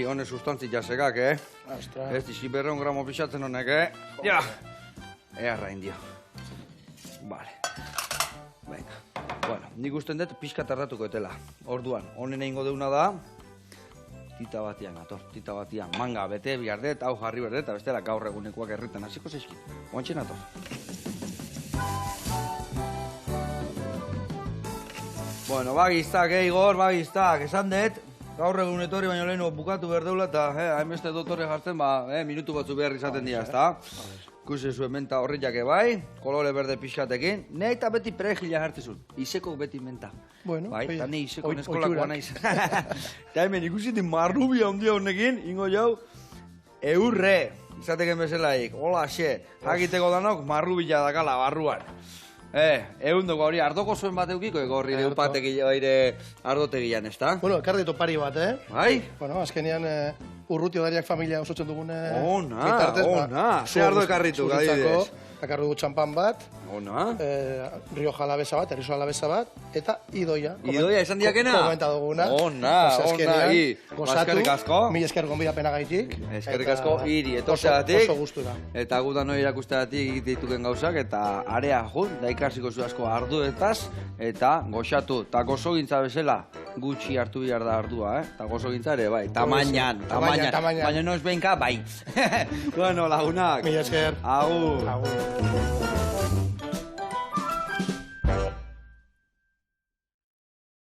Hones sustantzi jasekak, Ez dizi 100 gramo pixatzen honek, Ja! Earra indio. Vale. Venga. Bueno, nik usten dut pixka tardatuko etela. Orduan, honen egingo deuna da, tita batian, manga bete bihardet, hau jarri berdet, eta bestela gaur egunekoak erritan hasiko zeizkin. Oantxe nator. Bueno, bagiztak, Igor, esan dut, gaur egun etorri baino lehenu bukatu behar deula, eta hainbeste dotore jartzen, minutu batzu behar izaten dira, ezta? Ikusi zuen menta horriak ebai, kolore berde pixkatekin, nahi eta beti perejila jartzezun, izeko beti menta. Bueno, eta nahi izeko neskolakoa naiz. Eta hemen ikusitin marrubia ondia honekin, ingo jau, eurre, izateken bezalaik, hola xe, jakiteko danok marrubila dakala barruan. Eundoko hori ardoko zuen bat eukiko, gorri eupategi ardotegian, ez da? Bueno, ekar ditu pari bat, Bai? Bueno, azkenean urruti odariak familia osotzen dugune... Ona, ze ardo ekarritu, adibidez. Ekarri dugu txampan bat, Ona. Rioja alabeza bat, erizo alabeza bat, eta idoia. Idoia esan diakena? Komenta duguna. Ona, eskerrik asko. Mil esker gonbidapena gaitik. Eskerrik asko hiri etortzeagatik. Oso gustura. Eta gudan hori erakusteagatik dituken gauzak, eta area jun, da ikasiko zu asko arduetaz, eta goxatu. Ta gozogintza bezala gutxi hartu behar da ardua, Eta gozogintza ere, bai. Tamainan. Baina noiz behinka, bai. Bueno, lagunak. Mil esker. Agur. Agur.